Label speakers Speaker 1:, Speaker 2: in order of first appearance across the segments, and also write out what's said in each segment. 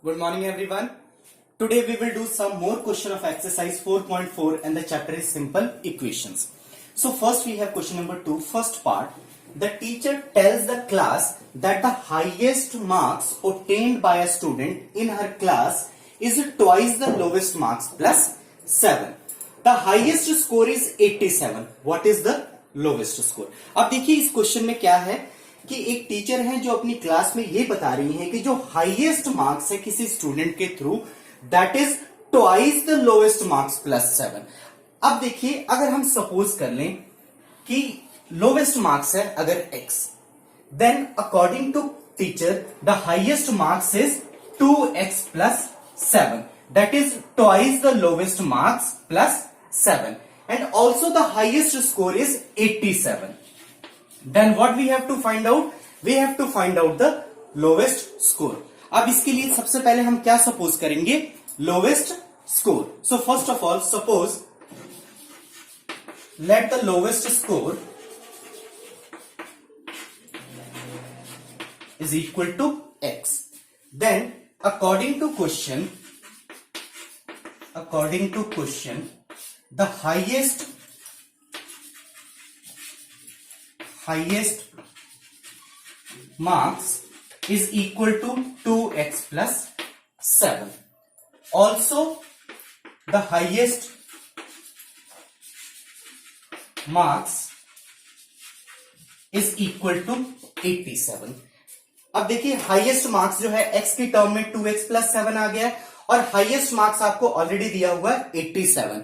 Speaker 1: Good morning everyone. Today we will do some more question of exercise 4.4 and the chapter is simple equations. So first we have question number 2, first part. The teacher tells the class that the highest marks obtained by a student in her class is twice the lowest marks plus 7. The highest score is 87. What is the lowest score? अब देखिए इस question में क्या है कि एक teacher है जो अपनी क्लास में ये बता रही है कि जो हाईएस्ट मार्क्स है किसी स्टूडेंट के through that is twice the lowest marks plus 7. अब देखिए अगर हम सपोज कर लें कि लोवेस्ट मार्क्स है अगर x, then according to teacher the highest marks is 2x plus 7, that is twice the lowest marks plus 7 and also the highest score is 87. Then what we have to find out? We have to find out the lowest score. अब इसके लिए सबसे पहले हम क्या suppose करेंगे? Lowest score. So first of all, suppose let the lowest score is equal to x. Then according to question, the highest marks is equal to 2x plus 7. Also the highest marks is equal to 87. अब देखिए highest marks जो है x की term में 2x plus 7 आ गया है और highest marks आपको ऑलरेडी दिया हुआ है 87.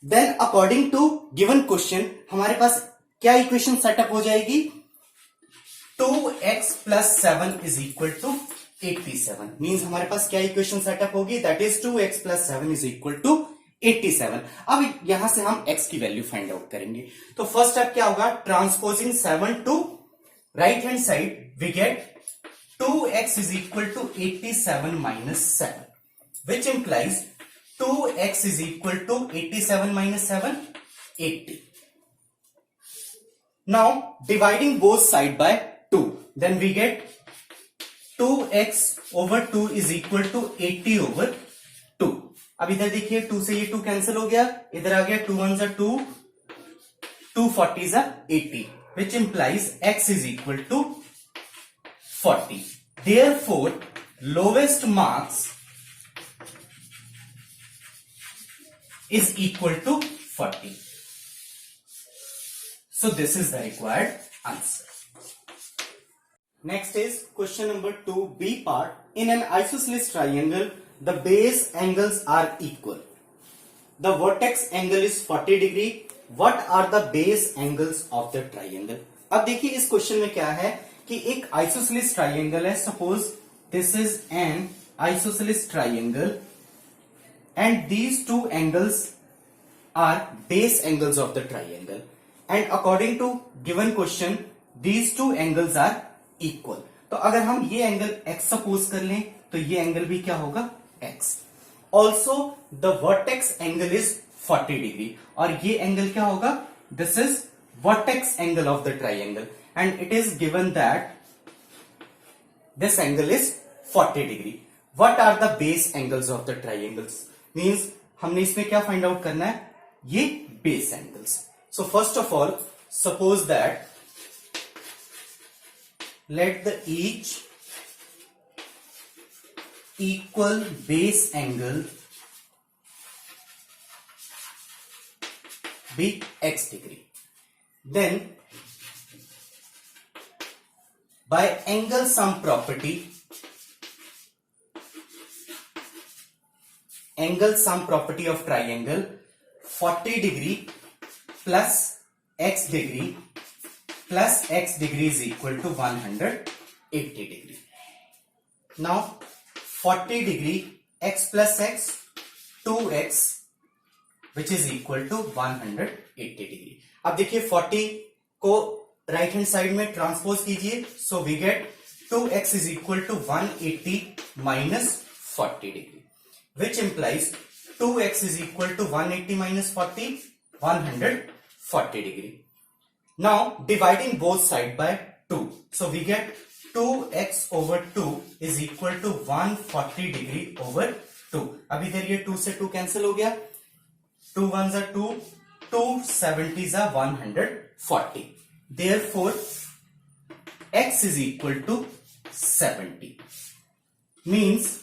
Speaker 1: Then according to given question हमारे पास क्या इक्वेशन सेटअप हो जाएगी? 2x plus 7 is equal to 87. Means हमारे पास क्या इक्वेशन सेटअप होगी? That is 2x plus 7 is equal to 87. अब यहां से हम x की वैल्यू फाइंड आउट करेंगे. तो फर्स्ट स्टेप क्या होगा? Transposing 7 to right hand side we get 2x is equal to 87 minus 7, which implies 2x is equal to 87 minus 7, 80. Now dividing both side by 2, then we get 2x over 2 is equal to 80 over 2. अब इधर देखिए 2 से ये 2 cancel हो गया, इधर आ गया 2 1 2, 2 40 80, which implies x is equal to 40. Therefore, lowest marks is equal to 40. So this is the required answer. Next is question number 2b part. In an isosceles triangle, the base angles are equal. The vertex angle is 40 degree. What are the base angles of the triangle? अब देखिए इस question में क्या है कि एक isosceles triangle है. Suppose this is an isosceles triangle and these two angles are base angles of the triangle and according to given question these two angles are equal. तो अगर हम ये एंगल x सपोज कर लें तो ये angle भी क्या होगा? x. Also the vertex angle is 40 degree और ये एंगल क्या होगा? This is vertex angle of the triangle and it is given that this angle is 40 degree. What are the base angles of the triangles? Means हमने इसमें क्या find out करना है? ये base angles. So first of all, suppose that let the each equal base angle be x degree. Then by angle sum property of triangle, 40 degree plus x degree is equal to 180 degree. Now 40 degree x plus x 2x which is equal to 180 degree. अब देखिए 40 को right hand side में transpose कीजिए. So we get 2x is equal to 180 minus 40 degree which implies 2x is equal to 180 minus 40 140 degree. Now dividing both side by 2, so we get 2x over 2 is equal to 140 degree over 2. अब इधर ये 2 से 2 cancel हो गया, 2 1s are 2, 2 70s are 140. Therefore, x is equal to 70. Means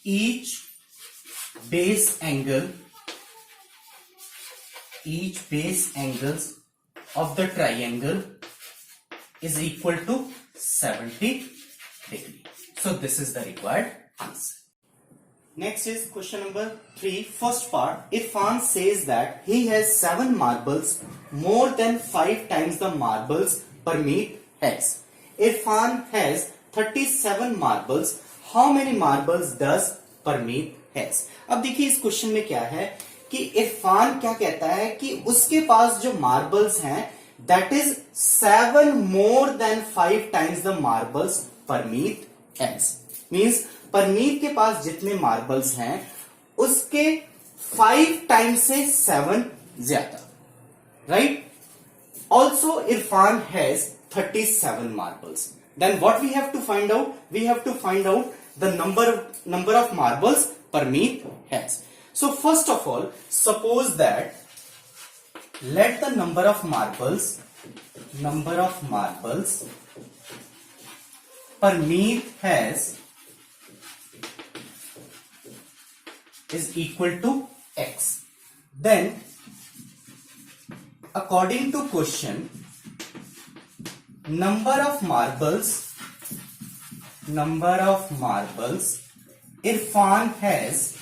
Speaker 1: each base angles of the triangle is equal to 70 degree. So this is the required answer. Next is question number 3, first part. Irfan says that he has 7 marbles, more than 5 times the marbles Parmeet has. Irfan has 37 marbles. How many marbles does Parmeet has? अब देखिए इस question में क्या है कि इरफान क्या कहता है कि उसके पास जो मार्बल्स हैं that is 7 more than 5 times the marbles Parmeet has. Means Parmeet के पास जितने मार्बल्स हैं उसके 5 टाइम्स से 7 ज्यादा, right? Also Irfan has 37 marbles. Then what we have to find out? We have to find out the number of marbles Parmeet has. So first of all, suppose that let the number of marbles Parmeet has is equal to x. Then according to question, number of marbles Irfan has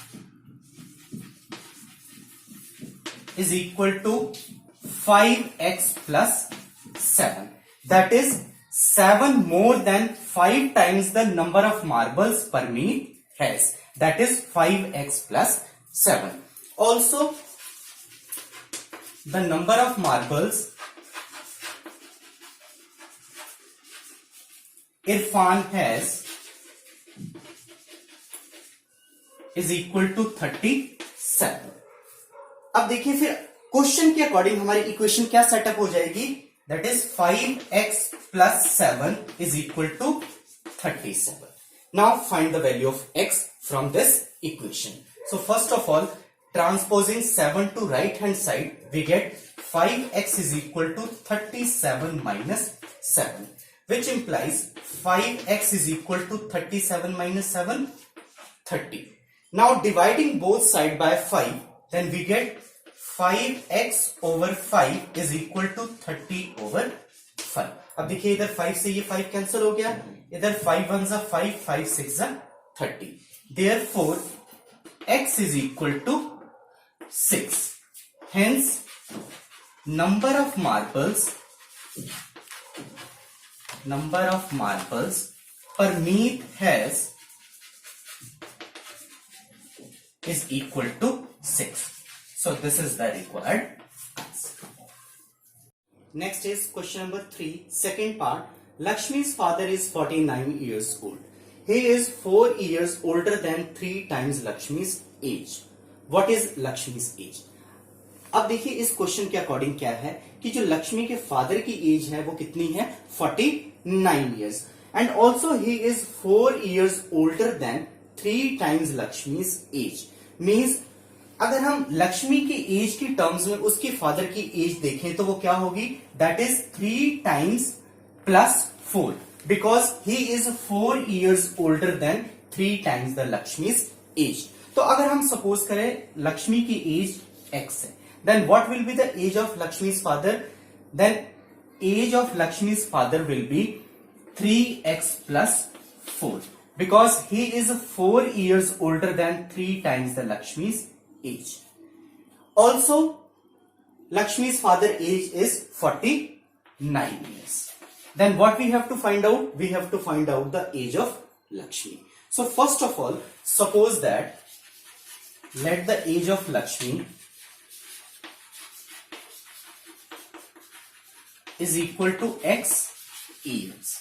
Speaker 1: is equal to 5x plus 7. That is 7 more than 5 times the number of marbles Parmeet has. That is 5x plus 7. Also, the number of marbles Irfan has is equal to 37. अब देखिए फिर question के according हमारी equation क्या setup हो जाएगी? That is 5x plus 7 is equal to 37. Now find the value of x from this equation. So first of all, transposing 7 to right hand side, we get 5x is equal to 37 minus 7, which implies 5x is equal to 37 minus 7, 30. Now dividing both side by 5, then we get 5x over 5 is equal to 30 over 5. अब देखिए इधर 5 से ये 5 cancel हो गया, इधर 5 1s are 5, 5 6s are 30. Therefore, x is equal to 6. Hence, number of marbles Parmeet has is equal to 6. So this is the required answer. Next is question number 3, second part. Lakshmi's father is 49 years old. He is 4 years older than 3 times Lakshmi's age. What is Lakshmi's age? अब देखिए इस question के according क्या है कि जो लक्ष्मी के father की एज है वो कितनी है? 49 years. And also he is 4 years older than 3 times Lakshmi's age. Means अगर हम लक्ष्मी की एज की टर्म्स में उसके फादर की एज देखें तो वो क्या होगी? That is 3 times plus 4, because he is 4 years older than 3 times the Lakshmi's age. तो अगर हम सपोज करें लक्ष्मी की एज x है, then what will be the age of Lakshmi's father? Then age of Lakshmi's father will be 3x plus 4, because he is 4 years older than 3 times the Lakshmi's age. Also, Lakshmi's father age is 49 years. Then what we have to find out? We have to find out the age of Lakshmi. So first of all, suppose that let the age of Lakshmi is equal to x years.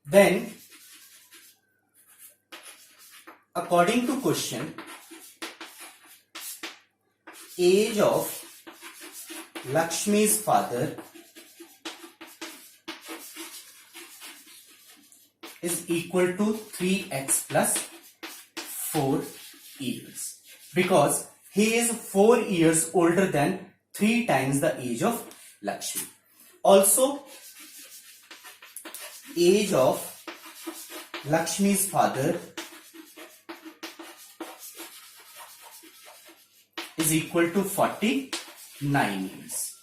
Speaker 1: Then according to question, age of Lakshmi's father is equal to 3x plus 4 years, because he is 4 years older than 3 times the age of Lakshmi. Also, age of Lakshmi's father is equal to 49 years.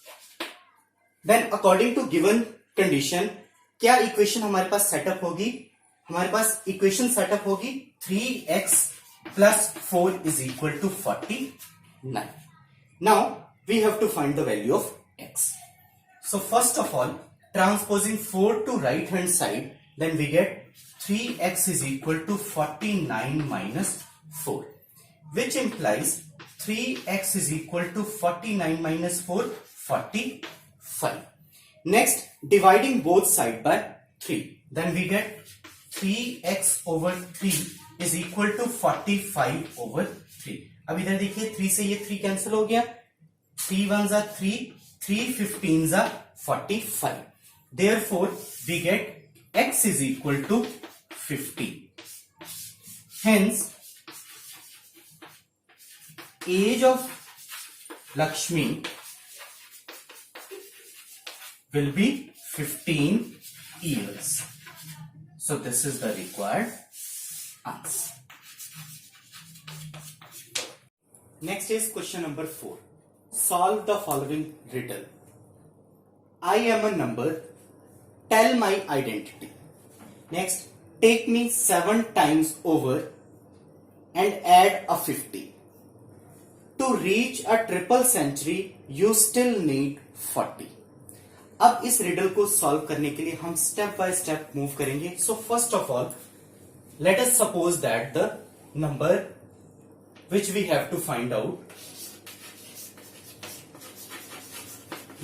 Speaker 1: Then according to given condition, क्या equation हमारे पास setup होगी? हमारे पास equation setup होगी 3x plus 4 is equal to 49. Now we have to find the value of x. So first of all, transposing 4 to right hand side, then we get 3x is equal to 49 minus 4, which implies 3x is equal to 49 minus 4, 45. Next, dividing both side by 3, then we get 3x over 3 is equal to 45 over 3. अब इधर देखिए 3 से ये 3 cancel हो गया, 3 1s are 3, 3 15s are 45. Therefore, we get x is equal to 50. Hence, age of Lakshmi will be 15 years. So this is the required answer. Next is question number 4. Solve the following riddle. I am a number. Tell my identity. Next, take me 7 times over and add a 50. To reach a triple century, you still need 40. अब इस riddle को solve करने के लिए हम step by step move करेंगे. So first of all, let us suppose that the number which we have to find out,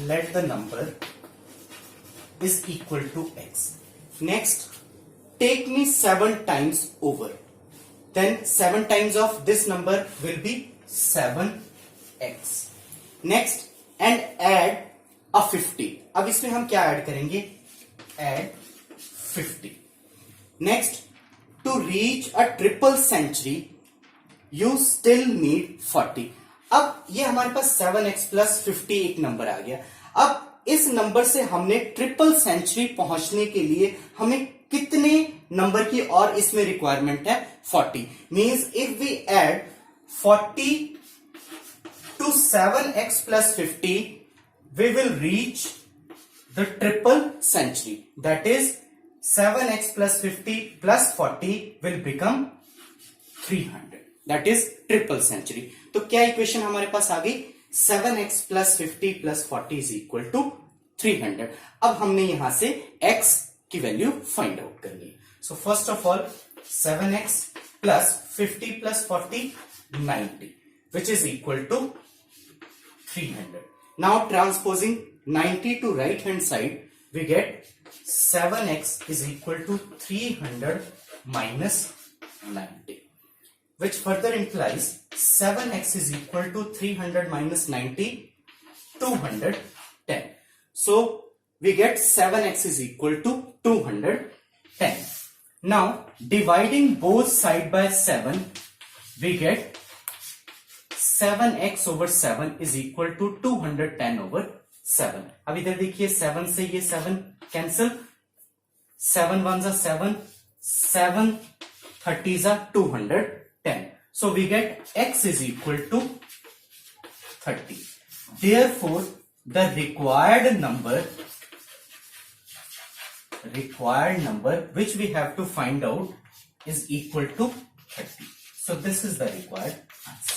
Speaker 1: let the number is equal to x. Next, take me 7 times over. Then 7 times of this number will be 7x. Next, and add a 50. अब इसमें हम क्या add करेंगे? Add 50. Next, to reach a triple century, you still need 40. अब ये हमारे पास 7x plus 50 एक number आ गया. अब इस नंबर से हमने ट्रिपल सेंचुरी पहुंचने के लिए हमें कितने नंबर की और इसमें रिक्वायरमेंट है? 40. Means if we add 40 to 7x plus 50, we will reach the triple century. That is 7x plus 50 plus 40 will become 300. That is triple century. तो क्या इक्वेशन हमारे पास आ गई? 7x plus 50 plus 40 is equal to 300. अब हमने यहां से x की value find out करनी है. So first of all 7x plus 50 plus 40 90, which is equal to 300. Now transposing 90 to right hand side, we get 7x is equal to 300 minus 90, which further implies 7x is equal to 300 minus 90, 210. So we get 7x is equal to 210. Now dividing both side by 7, we get 7x over 7 is equal to 210 over 7. अब इधर देखिए 7 से ये 7 cancel, 7 1s are 7, 7 30s are 210. So we get x is equal to 30. Therefore, the required number which we have to find out is equal to 30. So this is the required answer.